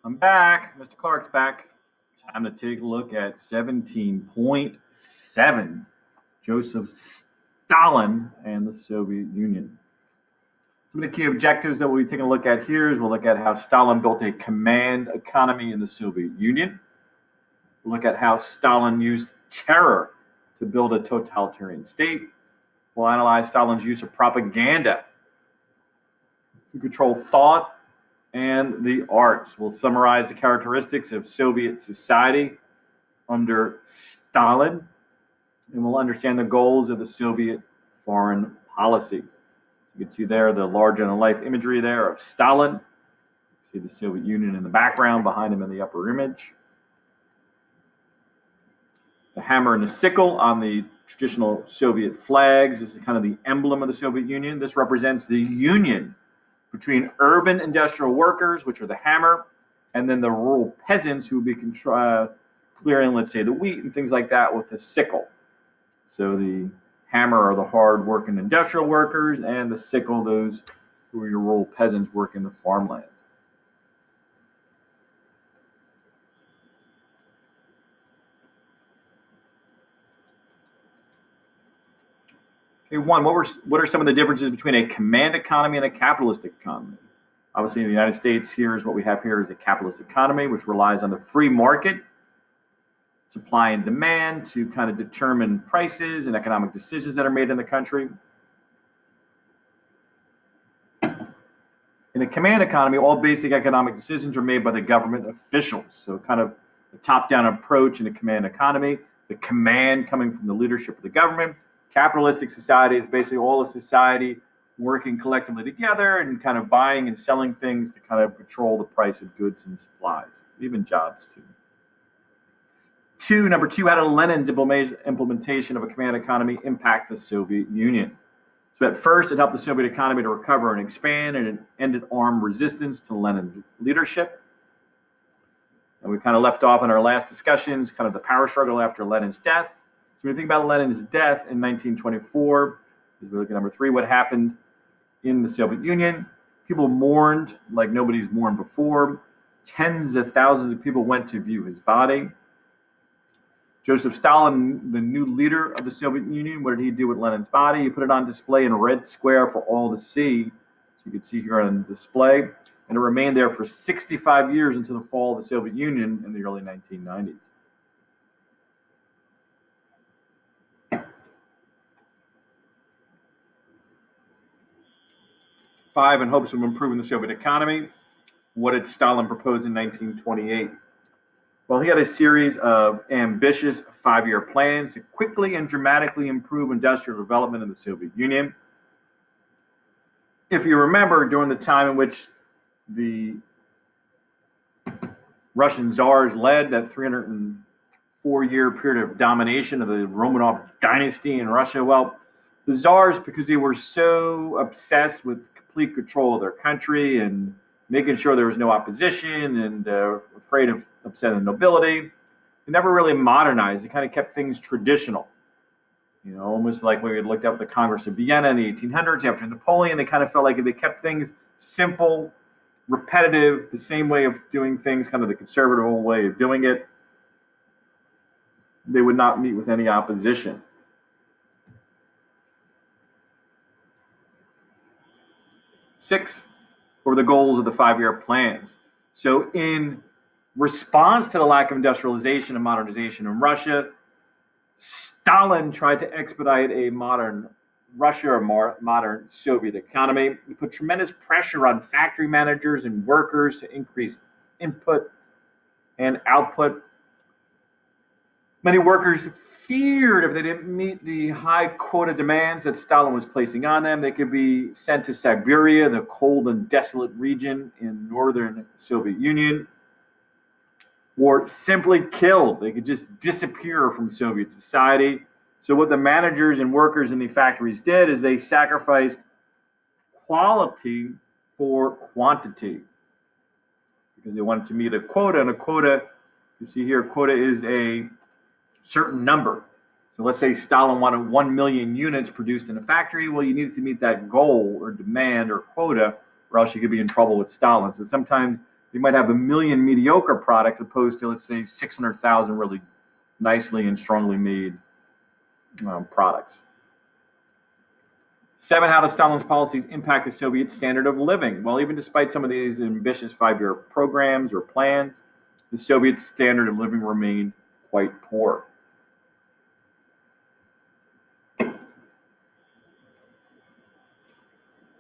I'm back. Mr. Clarke's back. Time to take a look at 17.7. Joseph Stalin and the Soviet Union. Some of the key objectives that we'll be taking a look at here is we'll look at how Stalin built a command economy in the Soviet Union. We'll look at how Stalin used terror to build a totalitarian state. We'll analyze Stalin's use of propaganda to control thought and the arts. We'll summarize the characteristics of Soviet society under Stalin, and we'll understand the goals of the Soviet foreign policy. You can see there the larger-than-life imagery there of Stalin. You see the Soviet Union in the background, behind him in the upper image. The hammer and the sickle on the traditional Soviet flags. This is kind of the emblem of the Soviet Union. This represents the union between urban industrial workers, which are the hammer, and then the rural peasants who would be clearing, let's say, the wheat and things like that with the sickle. So the hammer are the hard-working industrial workers, and the sickle, those who are your rural peasants working the farmland. Okay, one, what are some of the differences between a command economy and a capitalistic economy? Obviously, in the United States, here's what we have here is a capitalist economy, which relies on the free market, supply and demand to kind of determine prices and economic decisions that are made in the country. In a command economy, all basic economic decisions are made by the government officials. So kind of the top-down approach in a command economy, the command coming from the leadership of the government. Capitalistic society is basically all of society working collectively together and kind of buying and selling things to kind of control the price of goods and supplies, even jobs too. Number two, how did Lenin's implementation of a command economy impact the Soviet Union? So at first, it helped the Soviet economy to recover and expand, and it ended armed resistance to Lenin's leadership. And we kind of left off in our last discussions, kind of the power struggle after Lenin's death. So when you think about Lenin's death in 1924, we look at number three, what happened in the Soviet Union. People mourned like nobody's mourned before. Tens of thousands of people went to view his body. Joseph Stalin, the new leader of the Soviet Union, what did he do with Lenin's body? He put it on display in a red square for all to see. So you can see here on display. And it remained there for 65 years until the fall of the Soviet Union in the early 1990s. Five, in hopes of improving the Soviet economy. What did Stalin propose in 1928? Well, he had a series of ambitious five-year plans to quickly and dramatically improve industrial development in the Soviet Union. If you remember, during the time in which the Russian czars led that 304-year period of domination of the Romanov dynasty in Russia, well, the czars, because they were so obsessed with complete control of their country and making sure there was no opposition and afraid of upsetting the nobility, they never really modernized. They kind of kept things traditional. You know, almost like when we had looked at the Congress of Vienna in the 1800s after Napoleon, they kind of felt like if they kept things simple, repetitive, the same way of doing things, kind of the conservative way of doing it, they would not meet with any opposition. Six, what were the goals of the five-year plans? So in response to the lack of industrialization and modernization in Russia, Stalin tried to expedite a modern Russia or modern Soviet economy. He put tremendous pressure on factory managers and workers to increase input and output. Many workers feared if they didn't meet the high quota demands that Stalin was placing on them, they could be sent to Siberia, the cold and desolate region in northern Soviet Union, or simply killed. They could just disappear from Soviet society. So what the managers and workers in the factories did is they sacrificed quality for quantity because they wanted to meet a quota, and a quota, you see here, quota is a certain number. So let's say Stalin wanted 1 million units produced in a factory. Well, you needed to meet that goal or demand or quota, or else you could be in trouble with Stalin. So sometimes you might have 1 million mediocre products opposed to, let's say, 600,000 really nicely and strongly made products. 7, how do Stalin's policies impact the Soviet standard of living? Well, even despite some of these ambitious 5-year programs or plans, the Soviet standard of living remained quite poor.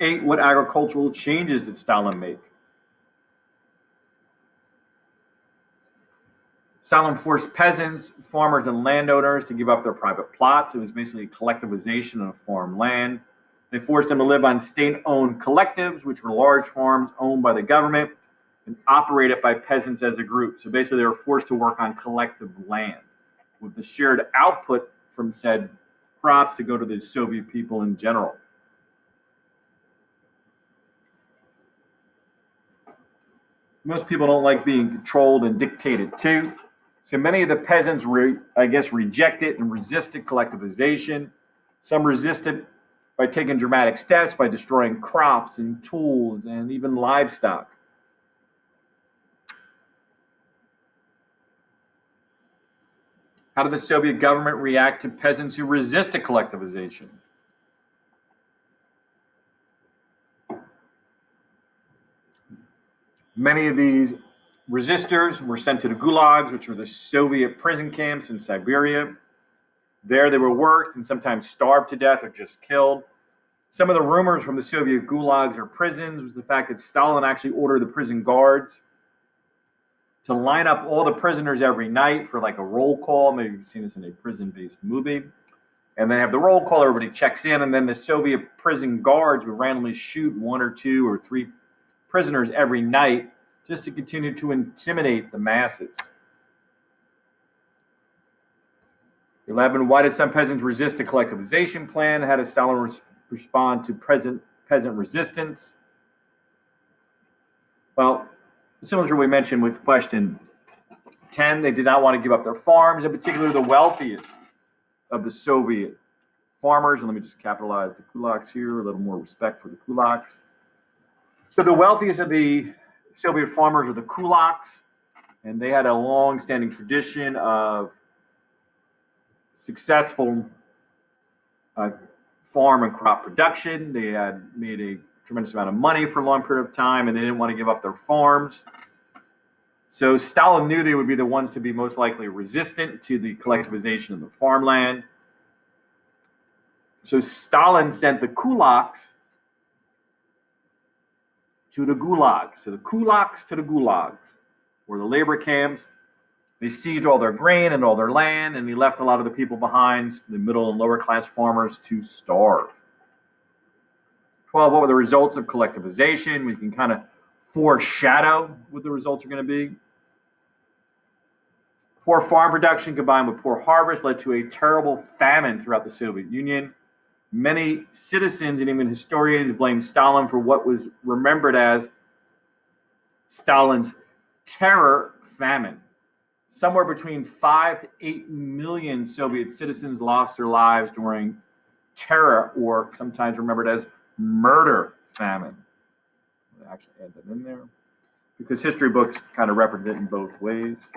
8, what agricultural changes did Stalin make? Stalin forced peasants, farmers, and landowners to give up their private plots. It was basically a collectivization of farm land. They forced them to live on state-owned collectives, which were large farms owned by the government and operated by peasants as a group. So basically, they were forced to work on collective land, with the shared output from said crops to go to the Soviet people in general. Most people don't like being controlled and dictated to. So many of the peasants, rejected and resisted collectivization. Some resisted by taking dramatic steps, by destroying crops and tools and even livestock. How did the Soviet government react to peasants who resisted collectivization? Many of these resistors were sent to the gulags, which were the Soviet prison camps in Siberia. There they were worked and sometimes starved to death or just killed. Some of the rumors from the Soviet gulags or prisons was the fact that Stalin actually ordered the prison guards to line up all the prisoners every night for like a roll call. Maybe you've seen this in a prison-based movie. And they have the roll call, everybody checks in, and then the Soviet prison guards would randomly shoot 1 or 2 or 3 prisoners every night just to continue to intimidate the masses. 11, why did some peasants resist the collectivization plan? How did Stalin respond to peasant resistance? Well, similar to what we mentioned with question 10, they did not want to give up their farms, in particular the wealthiest of the Soviet farmers. And let me just capitalize the kulaks here, a little more respect for the kulaks. So the wealthiest of the Soviet farmers were the kulaks, and they had a long-standing tradition of successful farm and crop production. They had made a tremendous amount of money for a long period of time, and they didn't want to give up their farms. So Stalin knew they would be the ones to be most likely resistant to the collectivization of the farmland. So Stalin sent the kulaks to the gulags. So the kulaks to the gulags, were the labor camps. They seized all their grain and all their land, and he left a lot of the people behind, the middle and lower class farmers, to starve. 12, what were the results of collectivization? We can kind of foreshadow what the results are going to be. Poor farm production combined with poor harvest led to a terrible famine throughout the Soviet Union. Many citizens and even historians blame Stalin for what was remembered as Stalin's terror famine. Somewhere between 5 to 8 million Soviet citizens lost their lives during terror, or sometimes remembered as murder famine. I'll actually add that in there because history books kind of reference it in both ways.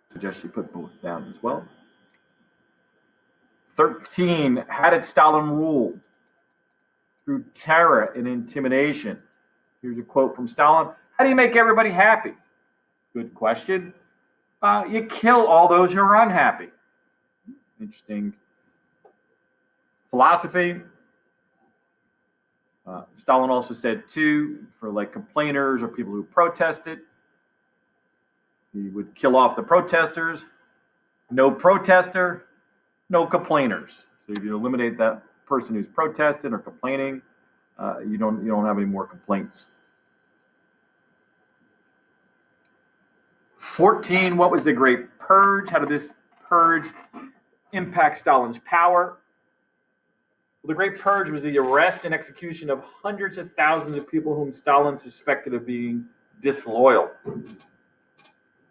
Suggest you put both down as well. 13, how did Stalin rule? Through terror and intimidation. Here's a quote from Stalin. How do you make everybody happy? Good question. You kill all those who are unhappy. Interesting philosophy. Stalin also said, too, for like complainers or people who protested, he would kill off the protesters. No protester, no complainers. So if you eliminate that person who's protesting or complaining, you don't have any more complaints. 14, what was the Great Purge? How did this purge impact Stalin's power? Well, the Great Purge was the arrest and execution of hundreds of thousands of people whom Stalin suspected of being disloyal.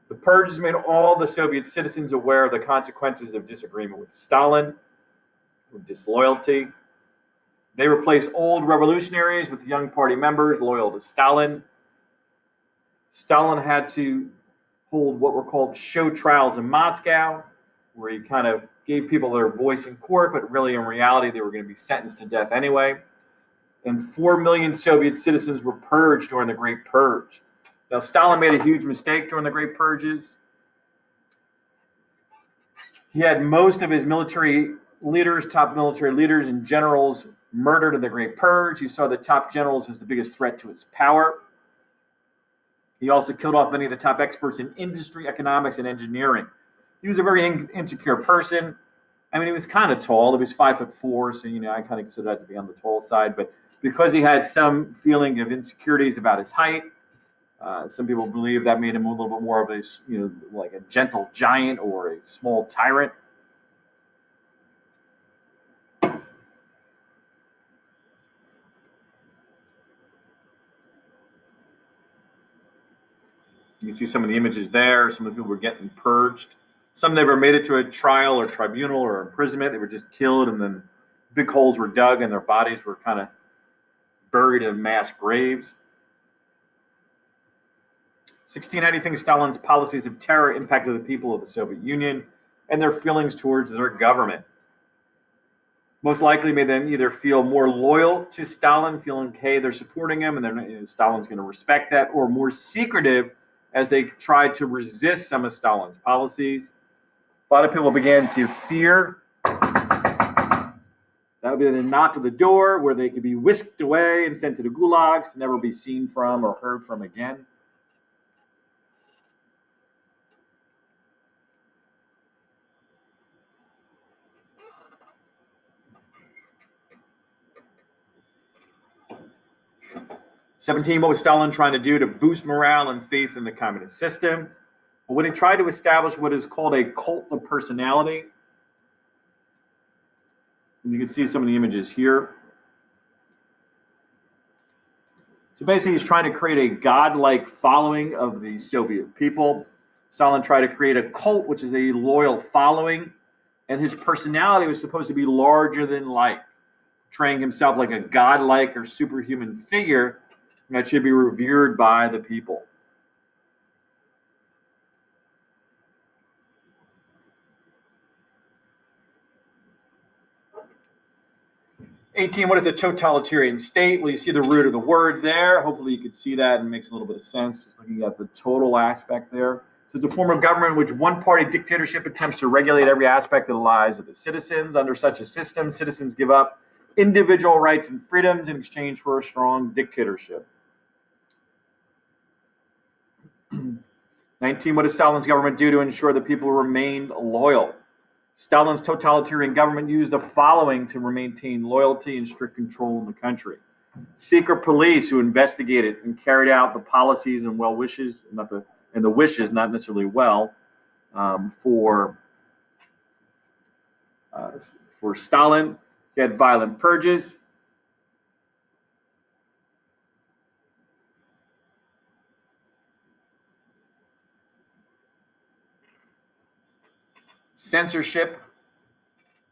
The purges made all the Soviet citizens aware of the consequences of disagreement with Stalin, or disloyalty. They replaced old revolutionaries with young party members loyal to Stalin. Stalin had to hold what were called show trials in Moscow, where he kind of gave people their voice in court, but really in reality they were going to be sentenced to death anyway. And 4 million Soviet citizens were purged during the Great Purge. Now, Stalin made a huge mistake during the Great Purges. He had most of his military leaders, top military leaders and generals murdered in the Great Purge. He saw the top generals as the biggest threat to his power. He also killed off many of the top experts in industry, economics, and engineering. He was a very insecure person. I mean, he was kind of tall. He was 5'4", so I kind of consider that to be on the tall side. But because he had some feeling of insecurities about his height, some people believe that made him a little bit more of a, like a gentle giant or a small tyrant. You can see some of the images there. Some of the people were getting purged. Some never made it to a trial or tribunal or imprisonment. They were just killed, and then big holes were dug, and their bodies were kind of buried in mass graves. 16. How do you think Stalin's policies of terror impacted the people of the Soviet Union and their feelings towards their government? Most likely made them either feel more loyal to Stalin, feeling, hey, they're supporting him and Stalin's going to respect that, or more secretive as they tried to resist some of Stalin's policies. A lot of people began to fear that would be a knock at the door where they could be whisked away and sent to the gulags to never be seen from or heard from again. '17, what was Stalin trying to do to boost morale and faith in the communist system? Well, when he tried to establish what is called a cult of personality, and you can see some of the images here. So basically, he's trying to create a godlike following of the Soviet people. Stalin tried to create a cult, which is a loyal following, and his personality was supposed to be larger than life, portraying himself like a godlike or superhuman figure that should be revered by the people. 18, what is a totalitarian state? Well, you see the root of the word there. Hopefully you can see that and it makes a little bit of sense just looking at the total aspect there. So it's a form of government in which one-party dictatorship attempts to regulate every aspect of the lives of the citizens. Under such a system, citizens give up individual rights and freedoms in exchange for a strong dictatorship. 19, what does Stalin's government do to ensure that people remain loyal? Stalin's totalitarian government used the following to maintain loyalty and strict control in the country. Secret police who investigated and carried out the policies and well wishes, and the wishes, not necessarily well, for Stalin. He had violent purges. Censorship,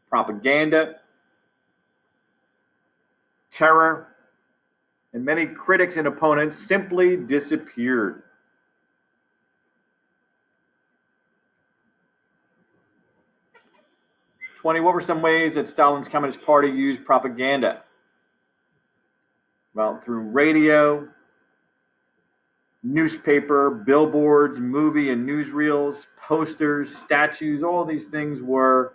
propaganda, terror, and many critics and opponents simply disappeared. 20, what were some ways that Stalin's Communist Party used propaganda? Well, through radio, newspaper, billboards, movie and newsreels, posters, statues, all these things were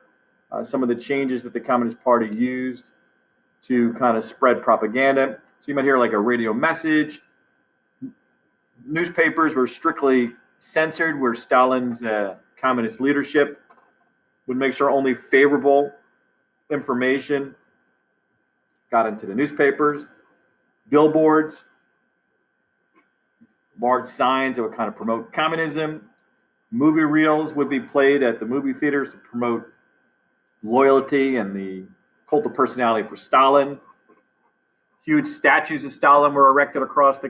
some of the changes that the Communist Party used to kind of spread propaganda. So you might hear like a radio message. Newspapers were strictly censored, where Stalin's communist leadership would make sure only favorable information got into the newspapers. Billboards, large signs that would kind of promote communism. Movie reels would be played at the movie theaters to promote loyalty and the cult of personality for Stalin. Huge statues of Stalin were erected across the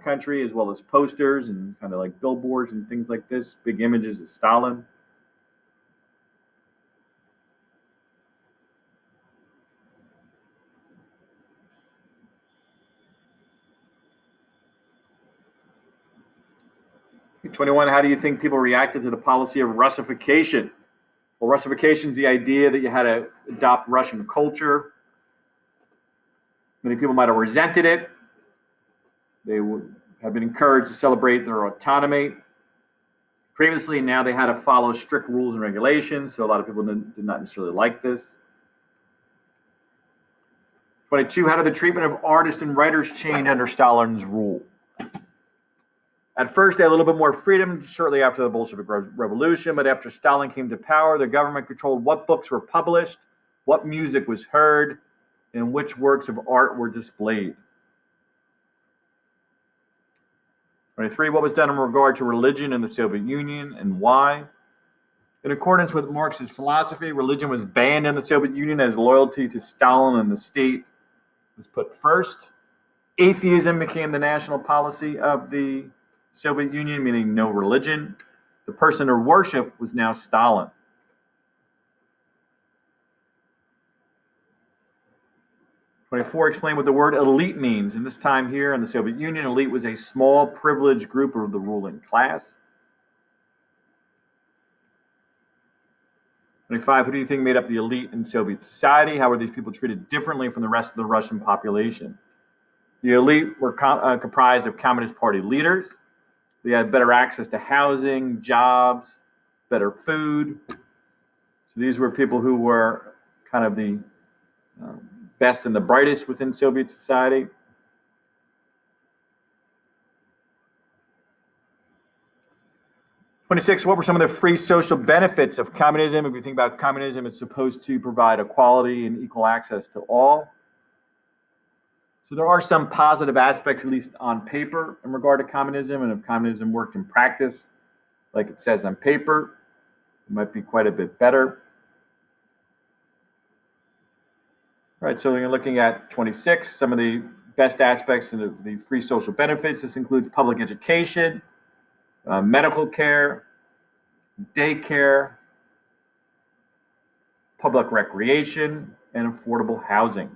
country, as well as posters and kind of like billboards and things like this, big images of Stalin. 21, how do you think people reacted to the policy of Russification? Well, Russification is the idea that you had to adopt Russian culture. Many people might have resented it. They would have been encouraged to celebrate their autonomy. Previously, now they had to follow strict rules and regulations, so a lot of people did not necessarily like this. 22, how did the treatment of artists and writers change under Stalin's rule? At first, they had a little bit more freedom shortly after the Bolshevik Revolution, but after Stalin came to power, the government controlled what books were published, what music was heard, and which works of art were displayed. 23, what was done in regard to religion in the Soviet Union and why? In accordance with Marxist philosophy, religion was banned in the Soviet Union as loyalty to Stalin and the state was put first. Atheism became the national policy of the Soviet Union, meaning no religion. The person of worship was now Stalin. 24, explain what the word elite means. In this time here in the Soviet Union, elite was a small, privileged group of the ruling class. 25, who do you think made up the elite in Soviet society? How were these people treated differently from the rest of the Russian population? The elite were comprised of Communist Party leaders. They had better access to housing, jobs, better food. So these were people who were kind of the best and the brightest within Soviet society. 26, what were some of the free social benefits of communism? If you think about communism, it's supposed to provide equality and equal access to all. So there are some positive aspects, at least on paper, in regard to communism. And if communism worked in practice, like it says on paper, it might be quite a bit better. All right, so you're looking at 26, some of the best aspects of the free social benefits. This includes public education, medical care, daycare, public recreation, and affordable housing.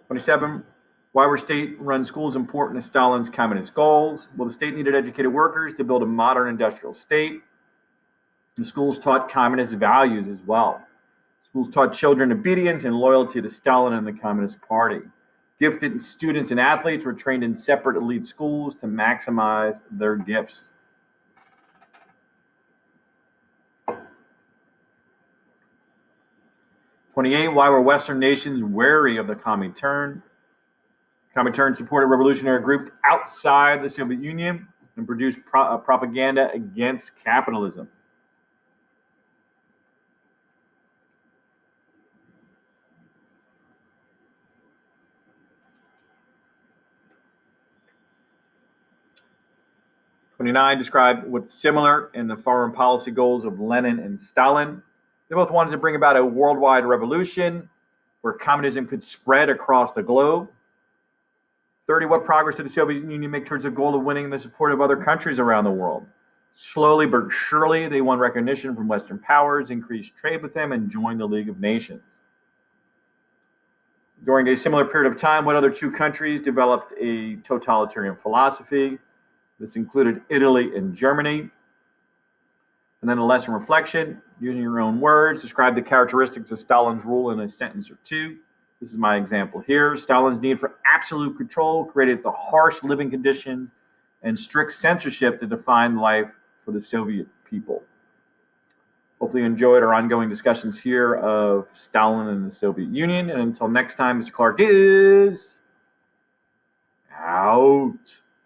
27, why were state-run schools important to Stalin's communist goals? Well, the state needed educated workers to build a modern industrial state. The schools taught communist values as well. Schools taught children obedience and loyalty to Stalin and the Communist Party. Gifted students and athletes were trained in separate elite schools to maximize their gifts. '28, why were Western nations wary of the Comintern? Comintern supported revolutionary groups outside the Soviet Union and produced propaganda against capitalism. '29, describe what's similar in the foreign policy goals of Lenin and Stalin. They both wanted to bring about a worldwide revolution where communism could spread across the globe. 30, what progress did the Soviet Union make towards the goal of winning the support of other countries around the world? Slowly but surely, they won recognition from Western powers, increased trade with them, and joined the League of Nations. During a similar period of time, what other two countries developed a totalitarian philosophy? This included Italy and Germany. And then a lesson reflection, using your own words, describe the characteristics of Stalin's rule in a sentence or two. This is my example here. Stalin's need for absolute control created the harsh living conditions and strict censorship to define life for the Soviet people. Hopefully you enjoyed our ongoing discussions here of Stalin and the Soviet Union. And until next time, Mr. Clarke is out.